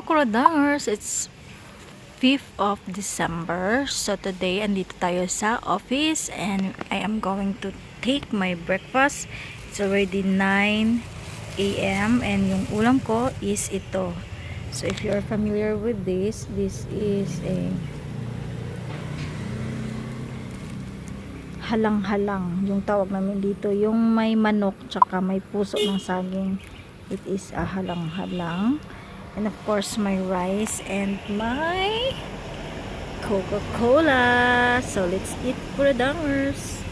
Kuradangerz! It's 5th of December. So today, andito tayo sa office and I am going to take my breakfast. It's already 9 a.m. and yung ulam ko is ito. So if you're familiar with this is a halang-halang. Yung tawag namin dito, yung may manok tsaka may puso ng saging. It is a halang-halang. And of course, my rice and my Coca-Cola. So, let's eat Kuradangerz.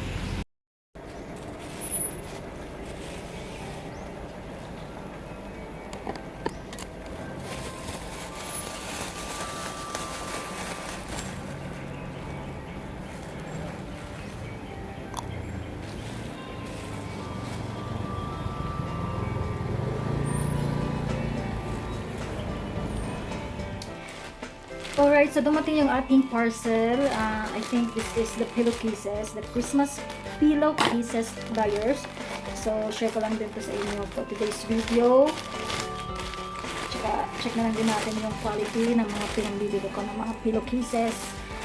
Alright, so dumating yung ating parcel. I think this is the pillowcases, the Christmas Pillowcases buyers. So, share ko lang din to sa inyo for today's video. Tsaka, check na lang din natin yung quality ng mga pinambili ko ng mga pillowcases.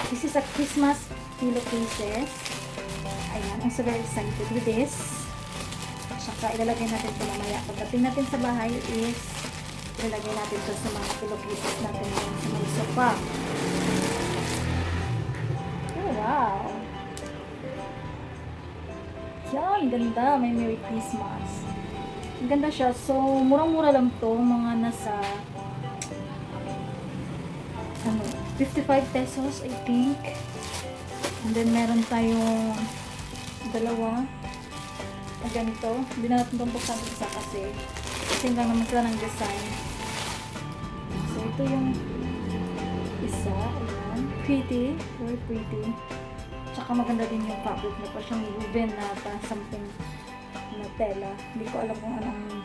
This is a Christmas Pillowcases. Ayan, I'm so very excited with this. Tsaka, ilalagay natin ito mamaya. Pagdating natin sa bahay is ilalagay natin ito sa mga pillowcases natin sa mga sofa. Oh, wow! Yan, ganda. May Merry Christmas. Ang ganda siya. So, murang-mura lang to. Mga nasa 55 pesos, I think. And then, meron tayong dalawa na ganito. Hindi na natin itong buksan isa kasi lang naman sila ng design. So, ito yung isa. Ayan. Pretty. Very pretty. Tsaka maganda din yung fabric na pa siyang woven na something na tela. Hindi ko alam kung anong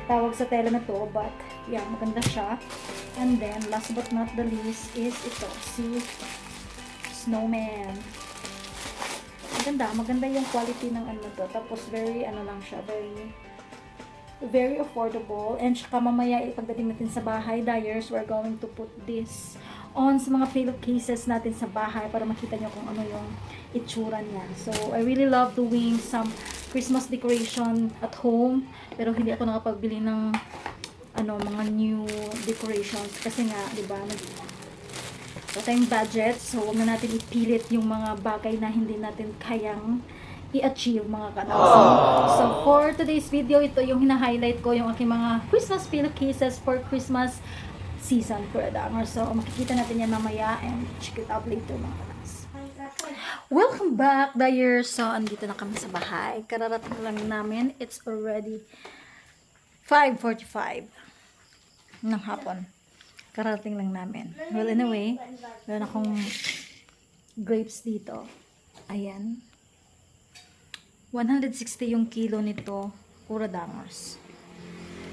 tawag sa tela na to, but yeah, maganda siya. And then, last but not the least is ito. Si Snowman. Maganda yung quality ng ano to. Tapos very ano lang siya, very affordable. And saka mamaya pagdating natin sa bahay, dyers, we're going to put this on sa mga pillowcases natin sa bahay para makita nyo kung ano yung itsura niya. So, I really love doing some Christmas decoration at home. Pero hindi ako nakapagbili ng mga new decorations. Kasi nga, diba, wala tayong budget. So, huwag na natin ipilit yung mga bagay na hindi natin kayang i-achieve, mga kanaws. So, for today's video, ito yung hina-highlight ko, yung aking mga Christmas pillowcases for Christmas season, Kuradangerz. So, makikita natin yan mamaya and check it out later, mga kanaws. Welcome back, dyers! So, andito na kami sa bahay. Kararating lang namin. It's already 5:45 ng hapon. Kararating lang namin. Well, anyway, meron akong grapes dito. Ayan. 160 yung kilo nito, Kuradangerz.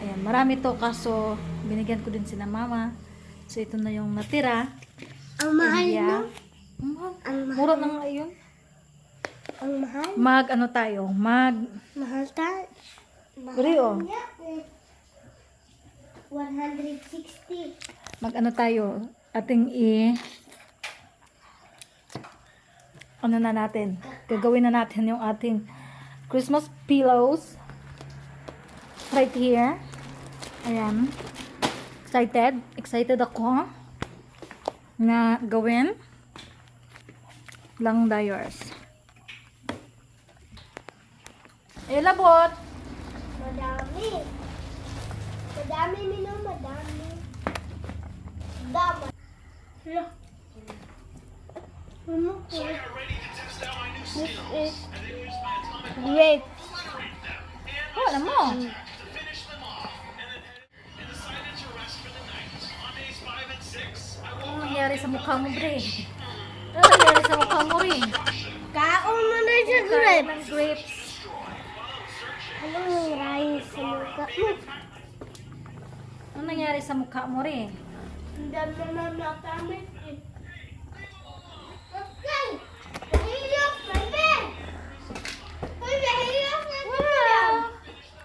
Ayan, marami to kaso binigyan ko din sila mama. So ito na yung natira. Ang mahal na. Mura na nga yun. Ang mahal? Mahal tayo. Rio. 160. Tayo. Ating gagawin na natin yung ating Christmas pillows right here. Ayan. Excited ako na gawin lang, dyers. Ayan, labot. Madami. Madami. Yeah. This is great. Oh, alam mo. Ano nangyari sa mukha mo, bre? Ano nangyari sa mukha mo, rin? Kaon mo na siya, Kain grapes. ng grapes. Ano nangyari sa mukha mo? Ano nangyari sa mukha mo, rin? Hindi na nakamit eh. Okay! Mahirap, baby! Uy, mahirap na Wow!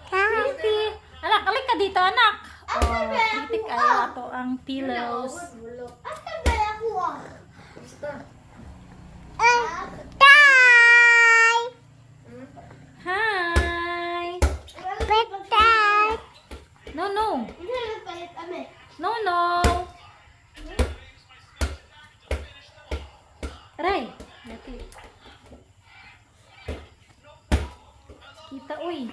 Pretty. Anak, alik ka dito, anak. Oh, pretty kayo. Ito ang pillows. Asa ba ako ah? Hi! No, no. No, no. Aray. Kita, uy.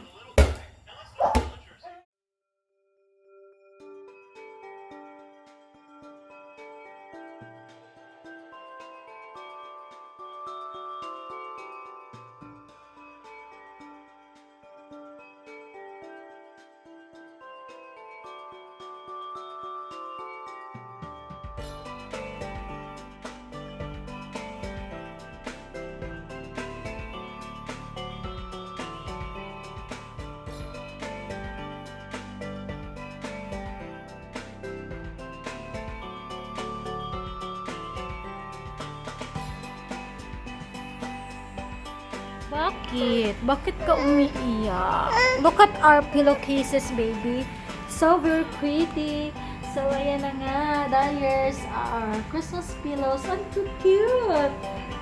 Bakit? Bakit ka umiiyak? Look at our pillowcases, baby. So very pretty. So, ayan na nga. There's our Christmas pillows. Ang cute!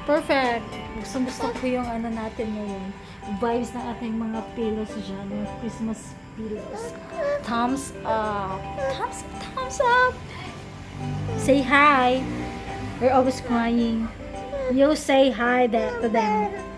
Perfect. Gusto ko yung ano natin ngayon. Vibes ng ating mga pillows dyan. Mga Christmas pillows. Thumbs up. Thumbs up, thumbs up. Say hi. We're always crying. You say hi to them.